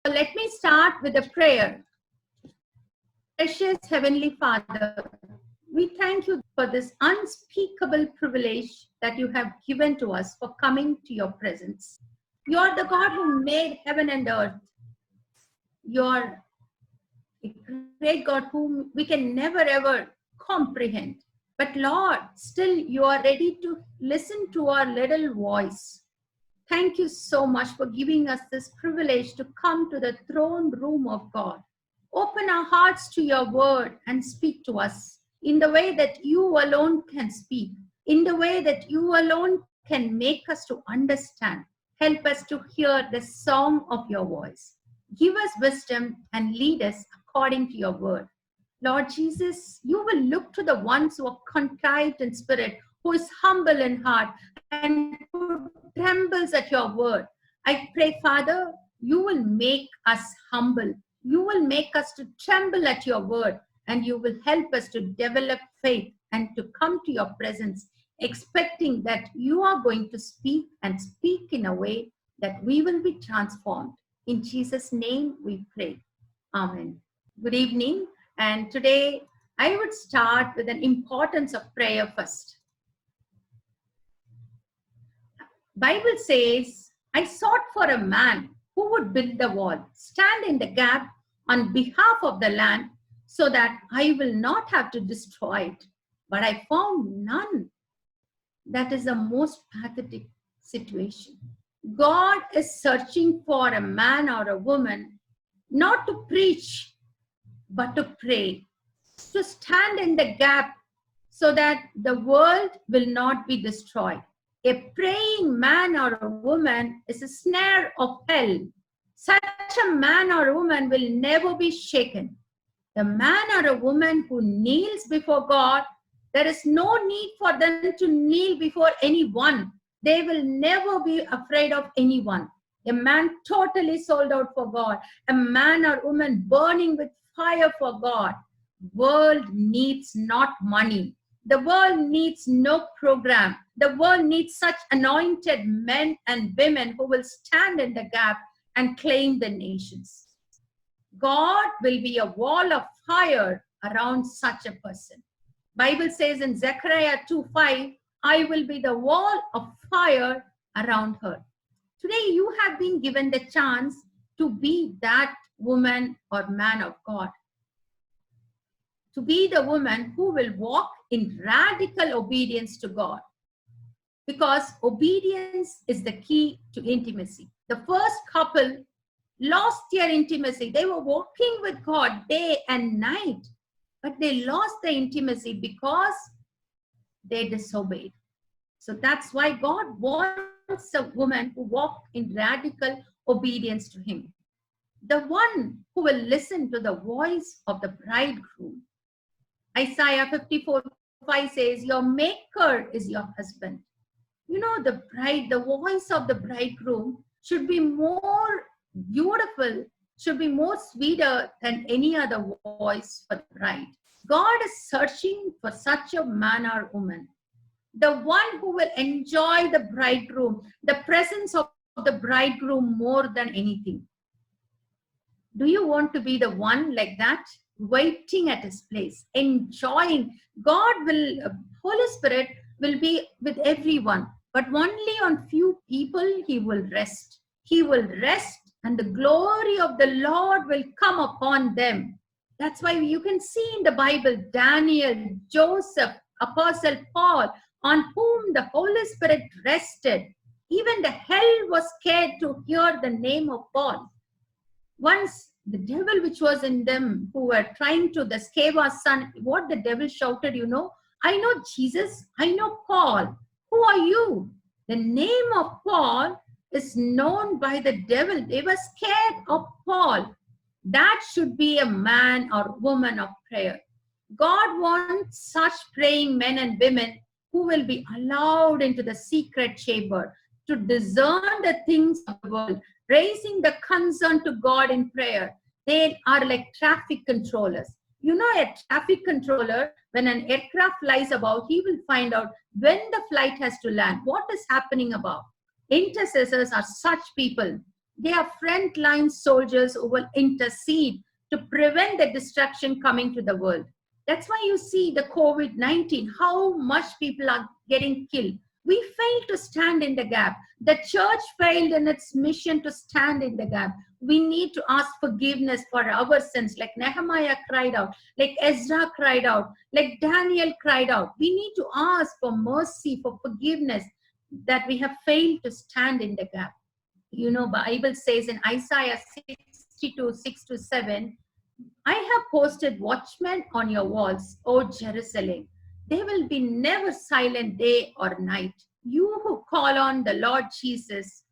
let me start with a prayer. Precious Heavenly Father, we thank you for this unspeakable privilege that you have given to us for coming to your presence. You are the God who made heaven and earth. You are a great God whom we can never ever comprehend. But Lord, still you are ready to listen to our little voice. Thank you so much for giving us this privilege to come to the throne room of God. Open our hearts to your word and speak to us in the way that you alone can speak, in the way that you alone can make us to understand. Help us to hear the song of your voice. Give us wisdom and lead us according to your word. Lord Jesus, you will look to the ones who are contrite in spirit, who is humble in heart, and who trembles at your word. I pray, Father, you will make us humble. You will make us to tremble at your word, and you will help us to develop faith and to come to your presence, expecting that you are going to speak and speak in a way that we will be transformed. In Jesus' name we pray. Amen. Good evening. And today I would start with an importance of prayer first. Bible says, I sought for a man who would build the wall, stand in the gap on behalf of the land, so that I will not have to destroy it. But I found none. That is the most pathetic situation. God is searching for a man or a woman, not to preach, but to pray, to stand in the gap so that the world will not be destroyed. A praying man or a woman is a snare of hell. Such a man or a woman will never be shaken. The man or a woman who kneels before God, there is no need for them to kneel before anyone. They will never be afraid of anyone. A man totally sold out for God, a man or woman burning with fire for God. World needs not money. The world needs no program. The world needs such anointed men and women who will stand in the gap and claim the nations. God will be a wall of fire around such a person. Bible says in Zechariah 2:5, I will be the wall of fire around her. Today you have been given the chance to be that woman or man of God. To be the woman who will walk in radical obedience to God. Because obedience is the key to intimacy. The first couple lost their intimacy. They were walking with God day and night, but they lost the intimacy because they disobeyed. So that's why God wants a woman who walks in radical obedience to Him. The one who will listen to the voice of the bridegroom. Isaiah 54:5 says, your maker is your husband. You know, the bride, the voice of the bridegroom should be more beautiful, should be more sweeter than any other voice for the bride. God is searching for such a man or woman. The one who will enjoy the bridegroom, the presence of the bridegroom more than anything. Do you want to be the one like that? Waiting at his place, enjoying. God will, Holy Spirit will be with everyone, but only on few people He will rest. He will rest and the glory of the Lord will come upon them. That's why you can see in the Bible, Daniel, Joseph, Apostle Paul, on whom the Holy Spirit rested. Even the hell was scared to hear the name of Paul. Once the devil which was in them who were trying to, the Sceva's son, what the devil shouted, you know, I know Jesus, I know Paul. Who are you? The name of Paul is known by the devil. They were scared of Paul. That should be a man or woman of prayer. God wants such praying men and women who will be allowed into the secret chamber to discern the things of the world, raising the concern to God in prayer. They are like traffic controllers. You know, a traffic controller, when an aircraft flies about, he will find out when the flight has to land, what is happening about. Intercessors are such people They are frontline soldiers who will intercede to prevent the destruction coming to the world. That's why you see the COVID-19, how much people are getting killed. We failed to stand in the gap. The church failed in its mission to stand in the gap. We need to ask forgiveness for our sins, like Nehemiah cried out, like Ezra cried out, like Daniel cried out. We need to ask for mercy, for forgiveness, that we have failed to stand in the gap. You know, Bible says in Isaiah 62, 6 to 7, I have posted watchmen on your walls, O Jerusalem. They will be never silent day or night. You who call on the Lord Jesus,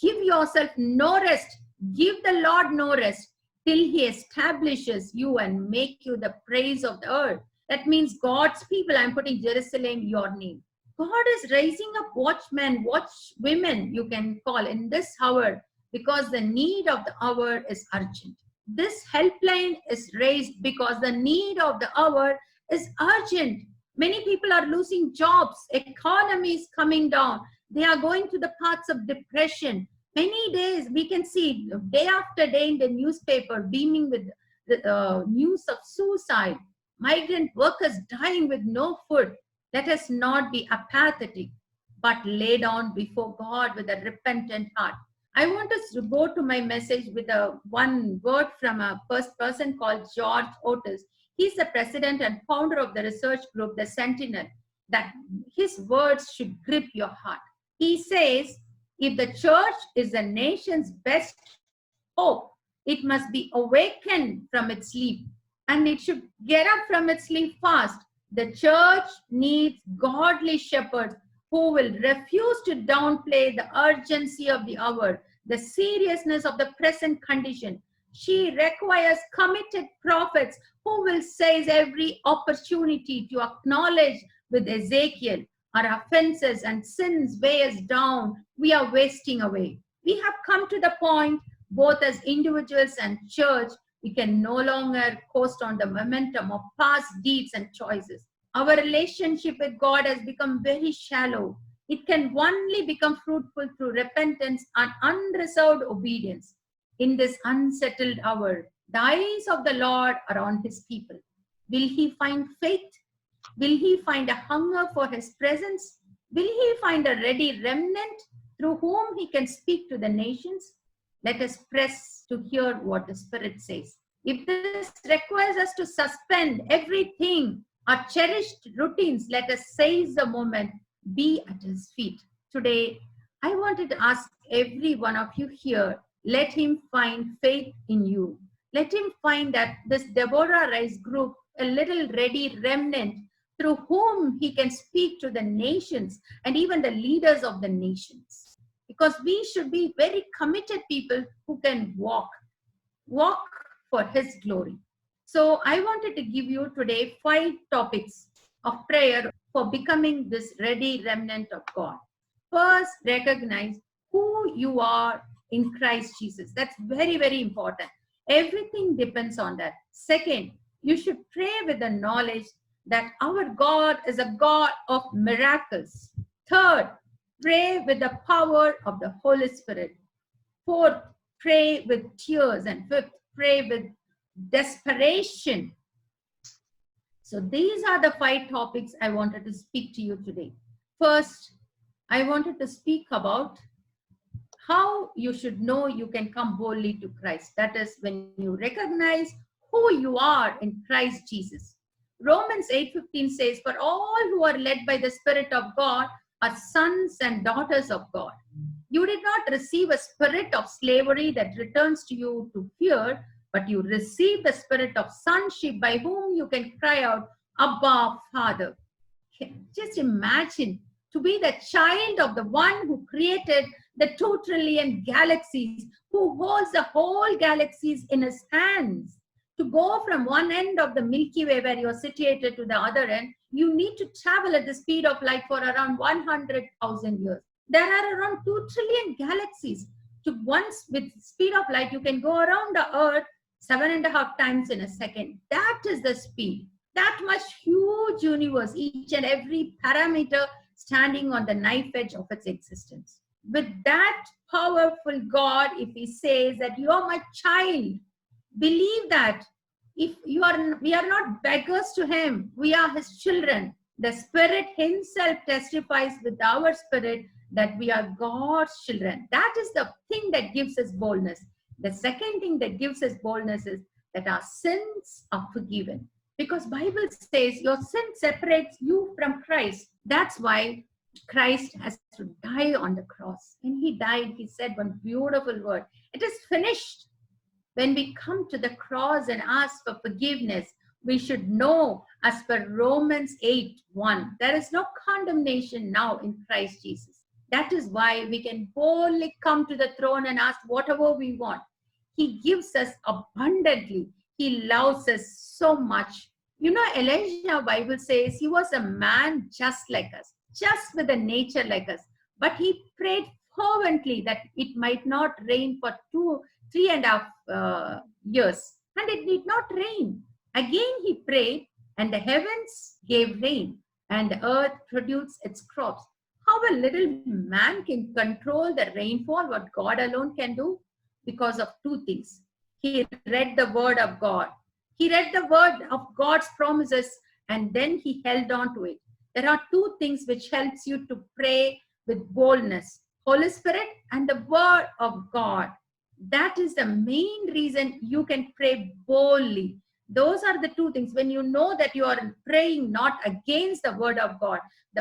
give yourself no rest. Give the Lord no rest till he establishes you and make you the praise of the earth. That means God's people. I'm putting Jerusalem, your name. God is raising up watchmen, watchwomen, you can call, in this hour, because the need of the hour is urgent. This helpline is raised because the need of the hour is urgent. Many people are losing jobs. Economy is coming down. They are going to the paths of depression. Many days we can see day after day in the newspaper beaming with the news of suicide. Migrant workers dying with no food. Let us not be apathetic, but lay down before God with a repentant heart. I want us to go to my message with one word from a person called George Otis. He's the president and founder of the research group, The Sentinel, that his words should grip your heart. He says, if the church is the nation's best hope, it must be awakened from its sleep, and it should get up from its sleep fast. The church needs godly shepherds who will refuse to downplay the urgency of the hour, the seriousness of the present condition. She requires committed prophets who will seize every opportunity to acknowledge with Ezekiel, our offenses and sins weigh us down. We are wasting away. We have come to the point, both as individuals and church, we can no longer coast on the momentum of past deeds and choices. Our relationship with God has become very shallow. It can only become fruitful through repentance and unreserved obedience. In this unsettled hour, the eyes of the Lord are on his people. Will he find faith? Will he find a hunger for his presence? Will he find a ready remnant through whom he can speak to the nations? Let us press to hear what the Spirit says. If this requires us to suspend everything, our cherished routines, let us seize the moment, be at his feet. Today, I wanted to ask every one of you here, let him find faith in you. Let him find that this Deborah Rice group, a little ready remnant through whom he can speak to the nations and even the leaders of the nations. Because we should be very committed people who can walk for his glory. So I wanted to give you today 5 topics of prayer for becoming this ready remnant of God. First, recognize who you are in Christ Jesus. That's very, very important. Everything depends on that. Second, you should pray with the knowledge that our God is a God of miracles. Third, pray with the power of the Holy Spirit. Fourth, pray with tears. And fifth, pray with desperation. So these are the 5 topics I wanted to speak to you today. First, I wanted to speak about how you should know you can come boldly to Christ. That is when you recognize who you are in Christ Jesus. Romans 8:15 says, for all who are led by the Spirit of God are sons and daughters of God. You did not receive a spirit of slavery that returns to you to fear, but you receive the spirit of sonship by whom you can cry out, Abba, Father. Just imagine to be the child of the one who created the 2 trillion galaxies, who holds the whole galaxies in his hands. To go from one end of the Milky Way where you're situated to the other end, you need to travel at the speed of light for around 100,000 years. There are around 2 trillion galaxies. To once with speed of light, you can go around the earth 7.5 times in a second. That is the speed. That much huge universe, each and every parameter standing on the knife edge of its existence. with that powerful God, if he says that you are my child, believe that. If you are, we are not beggars to him, we are his children. The Spirit himself testifies with our spirit that we are God's children. That is the thing that gives us boldness. The second thing that gives us boldness is that our sins are forgiven. Because Bible says your sin separates you from Christ. That's why Christ has to die on the cross. When he died, he said one beautiful word. It is finished. When we come to the cross and ask for forgiveness, we should know, as per Romans 8:1, there is no condemnation now in Christ Jesus. That is why we can boldly come to the throne and ask whatever we want. He gives us abundantly. He loves us so much. You know, Elijah, Bible says he was a man just like us, just with a nature like us. But he prayed fervently that it might not rain for 3.5 years. And it did not rain. Again he prayed, and the heavens gave rain, and the earth produced its crops. How a little man can control the rainfall, what God alone can do? Because of two things. He read the word of God. He read the word of God's promises, and then he held on to it. There are two things which helps you to pray with boldness: Holy Spirit and the word of God. That is the main reason you can pray boldly. Those are the two things. When you know that you are praying not against the word of God,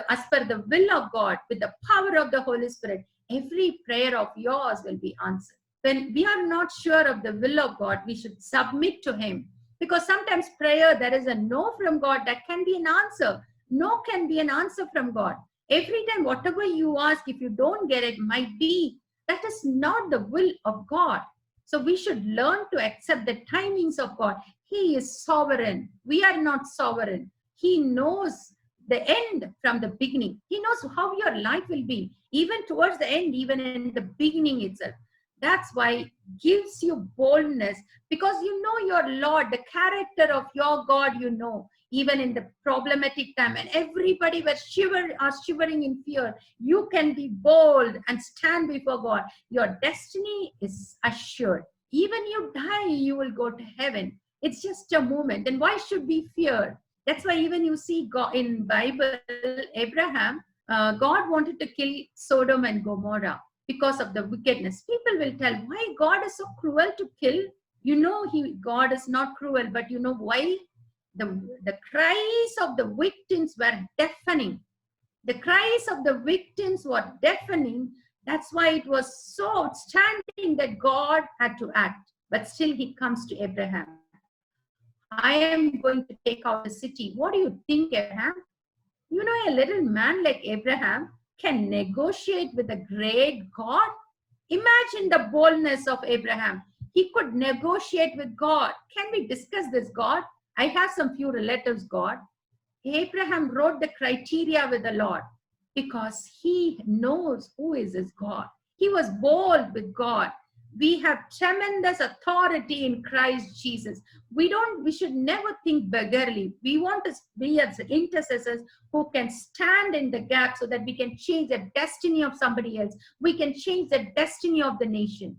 as per the will of God, with the power of the Holy Spirit, every prayer of yours will be answered. When we are not sure of the will of God, we should submit to him. Because sometimes prayer, there is a no from God, that can be an answer. No can be an answer from God. Every time, whatever you ask, if you don't get it, might be that is not the will of God. So we should learn to accept the timings of God. He is sovereign. We are not sovereign. He knows the end from the beginning. He knows how your life will be, even towards the end, even in the beginning itself. That's why it gives you boldness, because you know your Lord, the character of your God, you know. Even in the problematic time, and everybody were shivering in fear, you can be bold and stand before God. Your destiny is assured. Even you die, you will go to heaven. It's just a moment. And why should we fear? That's why even you see God in Bible, Abraham, God wanted to kill Sodom and Gomorrah because of the wickedness. People will tell, why God is so cruel to kill? You know, God is not cruel, but you know why? The cries of the victims were deafening. The cries of the victims were deafening. That's why it was so outstanding that God had to act. But still he comes to Abraham. I am going to take out the city. What do you think, Abraham? You know, a little man like Abraham can negotiate with a great God. Imagine the boldness of Abraham. He could negotiate with God. Can we discuss this, God? I have some few relatives, God. Abraham wrote the criteria with the Lord because he knows who is his God. He was bold with God. We have tremendous authority in Christ Jesus. We should never think beggarly. We want to be as intercessors who can stand in the gap so that we can change the destiny of somebody else. We can change the destiny of the nation.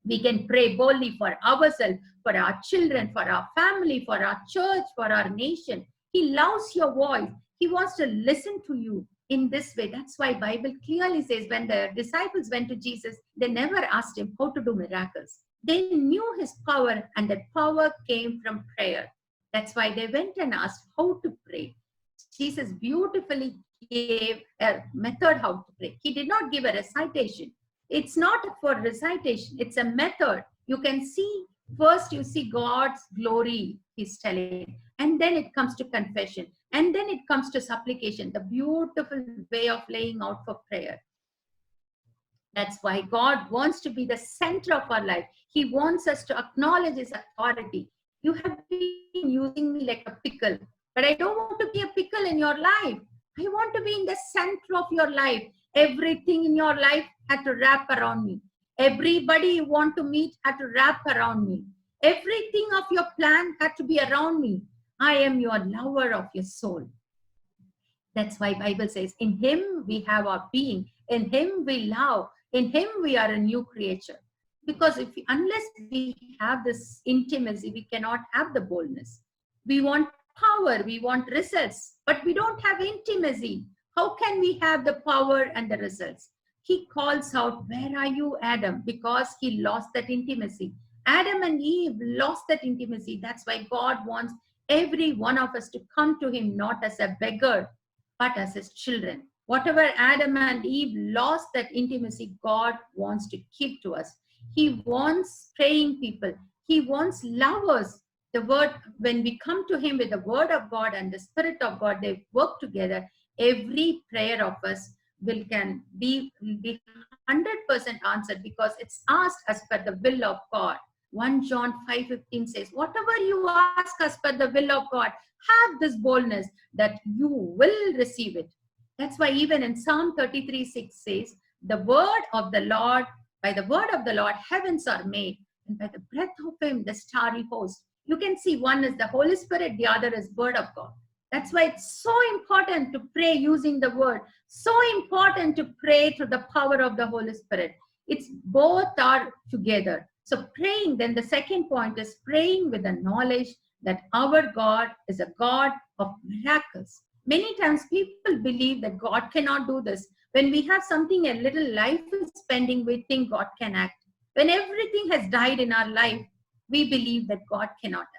We can pray boldly for ourselves, for our children, for our family, for our church, for our nation. He loves your voice. He wants to listen to you in this way. That's why Bible clearly says when the disciples went to Jesus, they never asked him how to do miracles. They knew his power, and that power came from prayer. That's why they went and asked how to pray. Jesus beautifully gave a method how to pray. He did not give a recitation. It's not for recitation. It's a method. You can see, first you see God's glory, he's telling. And then it comes to confession. And then it comes to supplication, the beautiful way of laying out for prayer. That's why God wants to be the center of our life. He wants us to acknowledge his authority. You have been using me like a pickle, but I don't want to be a pickle in your life. I want to be in the center of your life. Everything in your life had to wrap around me. Everybody you want to meet had to wrap around me. Everything of your plan had to be around me. I am your lover of your soul. That's why Bible says, in him we have our being. In him we love. In him, we are a new creature. Because unless we have this intimacy, we cannot have the boldness. We want power, we want results, but we don't have intimacy. How can we have the power and the results? He calls out, "Where are you, Adam?" Because he lost that intimacy. Adam and Eve lost that intimacy. That's why God wants every one of us to come to him, not as a beggar, but as his children. Whatever Adam and Eve lost that intimacy, God wants to keep to us. He wants praying people. He wants lovers. The word, when we come to him with the word of God and the Spirit of God, they work together. Every prayer of us can be 100% answered, because it's asked as per the will of God. 1 John 5:15 says, "Whatever you ask as per the will of God, have this boldness that you will receive it." That's why even in Psalm 33:6 says, "The word of the Lord, by the word of the Lord, heavens are made, and by the breath of him, the starry host." You can see one is the Holy Spirit, the other is word of God. That's why it's so important to pray using the word. So important to pray through the power of the Holy Spirit. It's both are together. So praying, then the second point is praying with the knowledge that our God is a God of miracles. Many times people believe that God cannot do this. When we have something, a little life is pending, we think God can act. When everything has died in our life, we believe that God cannot act.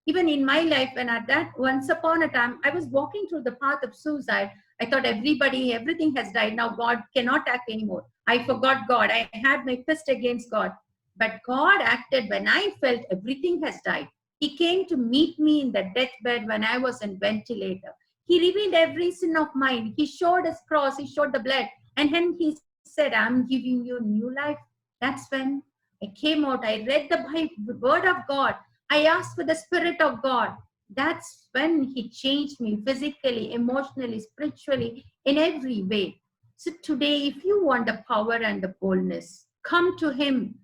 Even in my life, when at that once upon a time, I was walking through the path of suicide. I thought everything has died. Now God cannot act anymore. I forgot God. I had my fist against God. But God acted when I felt everything has died. He came to meet me in the deathbed when I was in ventilator. He revealed every sin of mine. He showed his cross. He showed the blood. And then he said, "I'm giving you new life." That's when I came out. I read the Bible, the word of God. I asked for the Spirit of God. That's when he changed me physically, emotionally, spiritually, in every way. So today, if you want the power and the boldness, come to him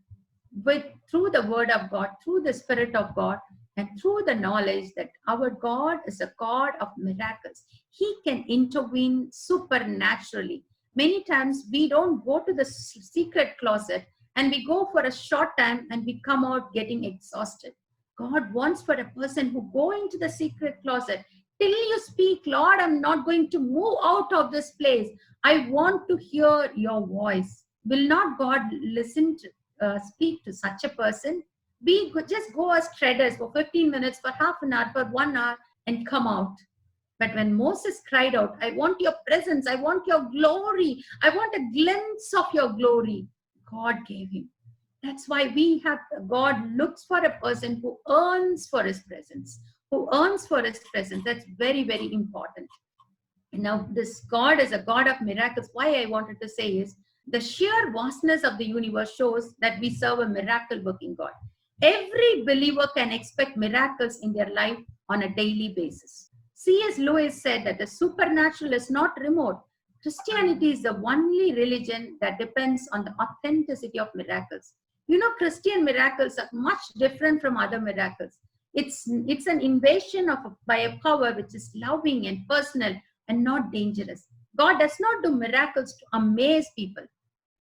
through the word of God, through the Spirit of God, and through the knowledge that our God is a God of miracles. He can intervene supernaturally. Many times we don't go to the secret closet and we go for a short time and we come out getting exhausted. God wants for a person who go into the secret closet till you speak, "Lord, I'm not going to move out of this place. I want to hear your voice." Will not God listen to speak to such a person? We could just go as traders for 15 minutes, for half an hour, for 1 hour, and come out. But when Moses cried out, "I want your presence, I want your glory, I want a glimpse of your glory," God gave him. That's why God looks for a person who earns for his presence, who earns for his presence. That's very, very important. Now, this God is a God of miracles. Why I wanted to say is, the sheer vastness of the universe shows that we serve a miracle working God. Every believer can expect miracles in their life on a daily basis. C.S. Lewis said that the supernatural is not remote. Christianity is the only religion that depends on the authenticity of miracles. You know, Christian miracles are much different from other miracles. It's an invasion by a power which is loving and personal and not dangerous. God does not do miracles to amaze people,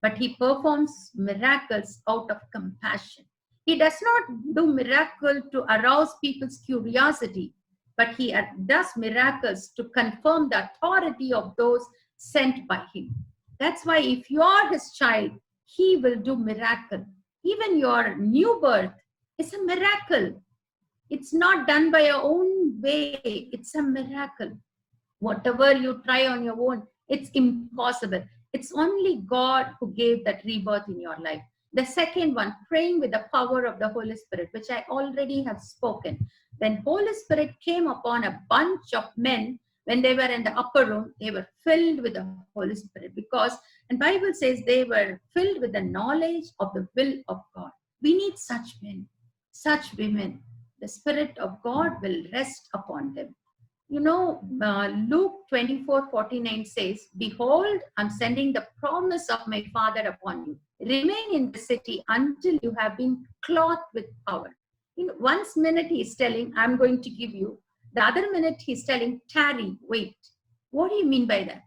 but he performs miracles out of compassion. He does not do miracles to arouse people's curiosity, but he does miracles to confirm the authority of those sent by him. That's why if you are his child, he will do miracle. Even your new birth is a miracle. It's not done by your own way. It's a miracle. Whatever you try on your own, it's impossible. It's only God who gave that rebirth in your life. The second one, praying with the power of the Holy Spirit, which I already have spoken. When Holy Spirit came upon a bunch of men, when they were in the upper room, they were filled with the Holy Spirit, because, and Bible says they were filled with the knowledge of the will of God. We need such men, such women. The Spirit of God will rest upon them. You know, Luke 24:49 says, "Behold, I'm sending the promise of my Father upon you. Remain in the city until you have been clothed with power." In one minute he's telling, "I'm going to give you." The other minute he's telling, "Tarry, wait." What do you mean by that?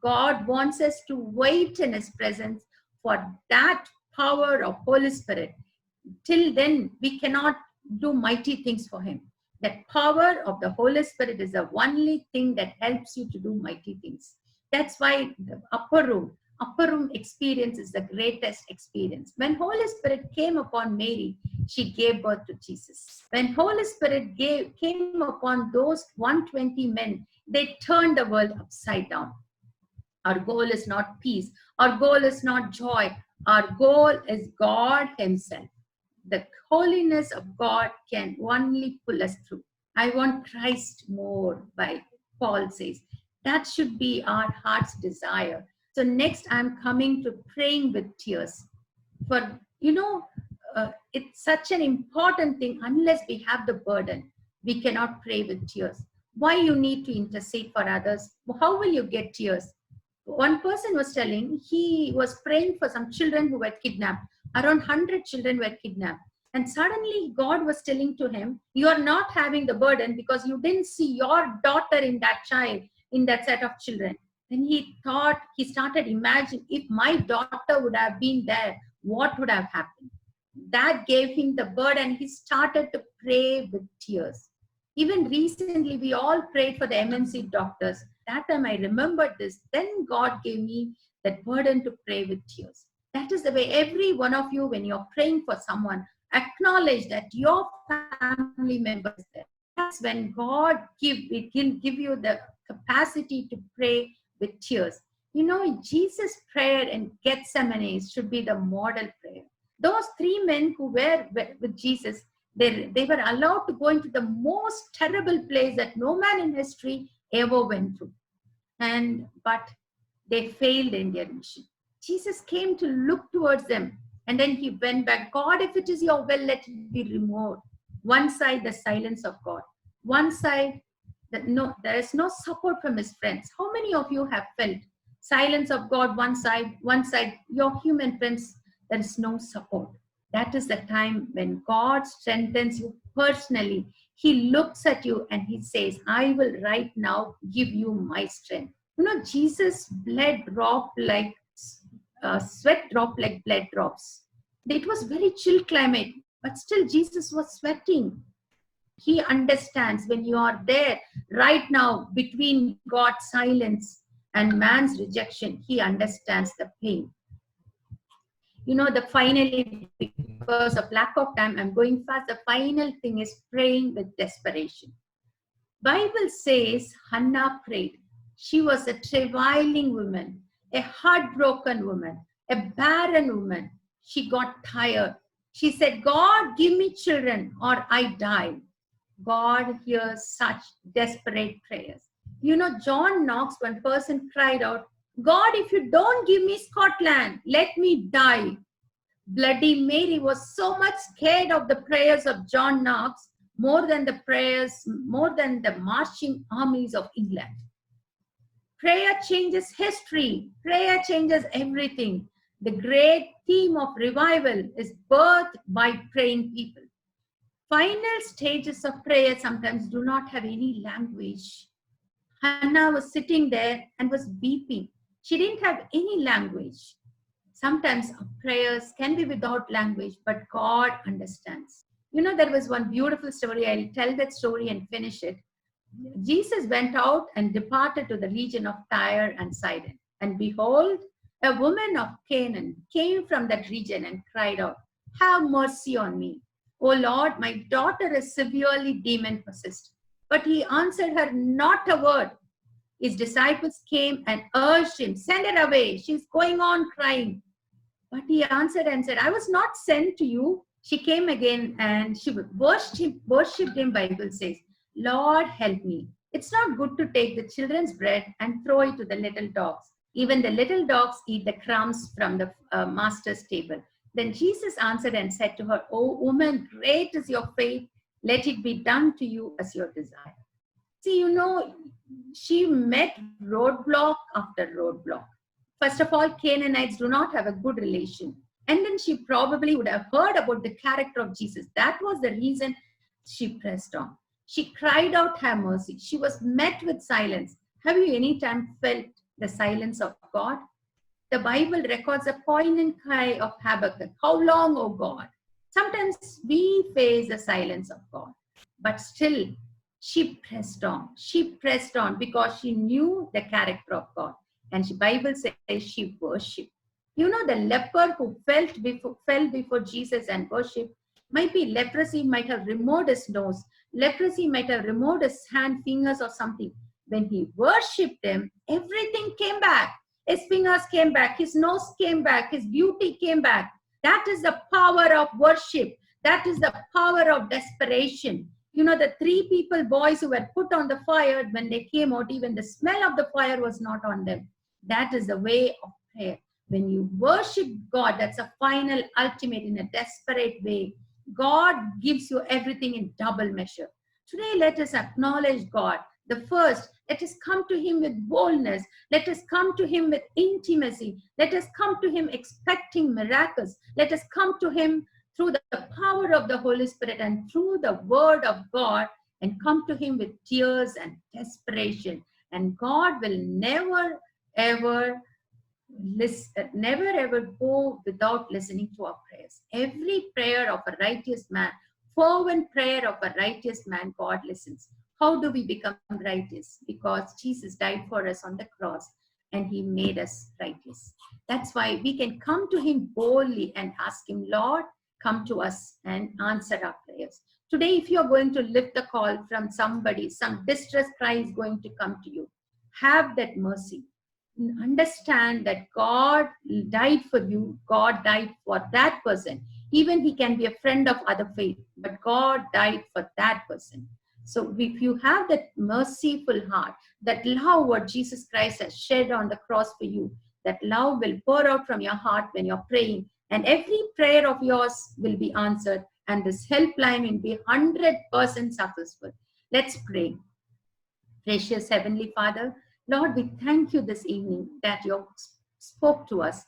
God wants us to wait in his presence for that power of Holy Spirit. Till then, we cannot do mighty things for him. That power of the Holy Spirit is the only thing that helps you to do mighty things. That's why the upper room experience is the greatest experience. When Holy Spirit came upon Mary, she gave birth to Jesus. When Holy Spirit came upon those 120 men, they turned the world upside down. Our goal is not peace. Our goal is not joy. Our goal is God himself. The holiness of God can only pull us through. I want Christ more, by Paul says. That should be our heart's desire. So next, I'm coming to praying with tears. For, it's such an important thing. Unless we have the burden, we cannot pray with tears. Why you need to intercede for others? How will you get tears? One person was telling, he was praying for some children who were kidnapped. Around 100 children were kidnapped. And suddenly God was telling to him, you are not having the burden because you didn't see your daughter in that child, in that set of children. Then he started imagining, if my daughter would have been there, what would have happened? That gave him the burden. He started to pray with tears. Even recently, we all prayed for the MNC doctors. That time I remembered this. Then God gave me that burden to pray with tears. That is the way every one of you, when you're praying for someone, acknowledge that your family member is there. That's when God will give you the capacity to pray with tears. Jesus' prayer in Gethsemane should be the model prayer. Those 3 men who were with Jesus, they were allowed to go into the most terrible place that no man in history ever went through. But they failed in their mission. Jesus came to look towards them, and then he went back. God, if it is your will, let it be removed. One side, the silence of God. One side, there is no support from his friends. How many of you have felt silence of God? One side, your human friends, there is no support. That is the time when God strengthens you personally. He looks at you and he says, I will right now give you my strength. Jesus' blood dropped like sweat dropped like blood drops. It was very chill climate, but still Jesus was sweating. He understands when you are there right now between God's silence and man's rejection. He understands the pain. Finally, because of lack of time, I'm going fast. The final thing is praying with desperation. Bible says Hannah prayed. She was a travailing woman, a heartbroken woman, a barren woman. She got tired. She said, God, give me children or I die. God hears such desperate prayers. John Knox, one person cried out, God, if you don't give me Scotland, let me die. Bloody Mary was so much scared of the prayers of John Knox more than the marching armies of England. Prayer changes history. Prayer changes everything. The great theme of revival is birthed by praying people. Final stages of prayer sometimes do not have any language. Hannah was sitting there and was weeping. She didn't have any language. Sometimes our prayers can be without language, but God understands. There was one beautiful story. I'll tell that story and finish it. Jesus went out and departed to the region of Tyre and Sidon. And behold, a woman of Canaan came from that region and cried out, have mercy on me. O Lord, my daughter is severely demon-possessed. But he answered her not a word. His disciples came and urged him, send her away. She's going on crying. But he answered and said, I was not sent to you. She came again and she worshipped him, Bible says, Lord, help me. It's not good to take the children's bread and throw it to the little dogs. Even the little dogs eat the crumbs from the master's table. Then Jesus answered and said to her, O woman, great is your faith. Let it be done to you as your desire. See, she met roadblock after roadblock. First of all, Canaanites do not have a good relation. And then she probably would have heard about the character of Jesus. That was the reason she pressed on. She cried out, have mercy. She was met with silence. Have you any time felt the silence of God? The Bible records a poignant cry of Habakkuk. How long, O God? Sometimes we face the silence of God, but still she pressed on. She pressed on because she knew the character of God. And the Bible says she worshipped. You know, the leper who fell before Jesus and worshipped, might be leprosy might have removed his nose, leprosy might have removed his hand, fingers, or something. When he worshipped him, everything came back. His fingers came back, his nose came back, his beauty came back. That is the power of worship. That is the power of desperation. You know, the three boys who were put on the fire, when they came out, even the smell of the fire was not on them. That is the way of prayer. When you worship God, that's a final, ultimate, in a desperate way. God gives you everything in double measure. Today, let us acknowledge God. The first, let us come to Him with boldness. Let us come to Him with intimacy. Let us come to Him expecting miracles. Let us come to Him through the power of the Holy Spirit and through the Word of God, and come to Him with tears and desperation. And God will never ever go without listening to our prayers. Every prayer of a righteous man, fervent prayer of a righteous man, God listens. How do we become righteous? Because Jesus died for us on the cross and He made us righteous. That's why we can come to Him boldly and ask Him, Lord, come to us and answer our prayers. Today, if you're going to lift the call from somebody, some distress cry is going to come to you, have that mercy. Understand that God died for you. God died for that person. Even he can be a friend of other faith, but God died for that person. So if you have that merciful heart, that love what Jesus Christ has shed on the cross for you, that love will pour out from your heart when you're praying, and every prayer of yours will be answered, and this helpline will be 100% successful. Let's pray. Precious Heavenly Father, Lord, we thank you this evening that you spoke to us.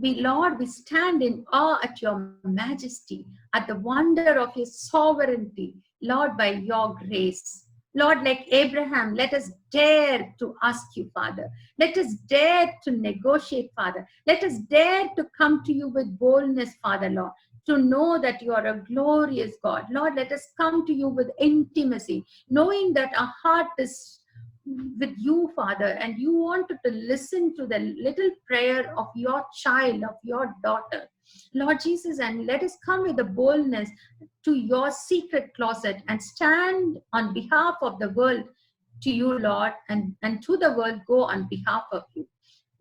Lord, we stand in awe at your majesty, at the wonder of your sovereignty, Lord, by your grace. Lord, like Abraham, let us dare to ask you, Father. Let us dare to negotiate, Father. Let us dare to come to you with boldness, Father, Lord, to know that you are a glorious God. Lord, let us come to you with intimacy, knowing that our heart is with you, Father, and you wanted to listen to the little prayer of your child, of your daughter, Lord Jesus, and let us come with the boldness to your secret closet and stand on behalf of the world to you, Lord, and to the world go on behalf of you.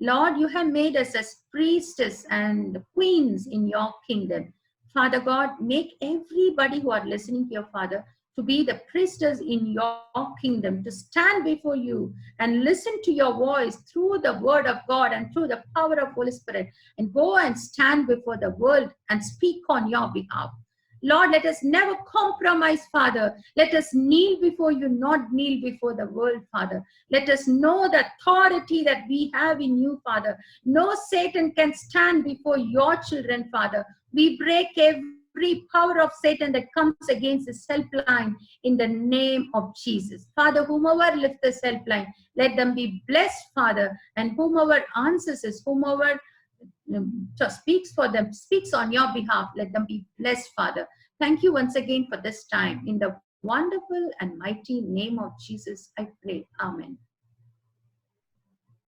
Lord, you have made us as priestess and queens in your kingdom. Father God, make everybody who are listening to your Father to be the priestess in your kingdom, to stand before you and listen to your voice through the word of God and through the power of Holy Spirit, and go and stand before the world and speak on your behalf. Lord, let us never compromise, Father. Let us kneel before you, not kneel before the world, Father. Let us know the authority that we have in you, Father. No Satan can stand before your children, Father. We break every power of Satan that comes against this helpline in the name of Jesus. Father, whomever lifts this helpline, let them be blessed, Father. And whomever answers us, whomever speaks for them, speaks on your behalf, let them be blessed, Father. Thank you once again for this time. In the wonderful and mighty name of Jesus, I pray. Amen.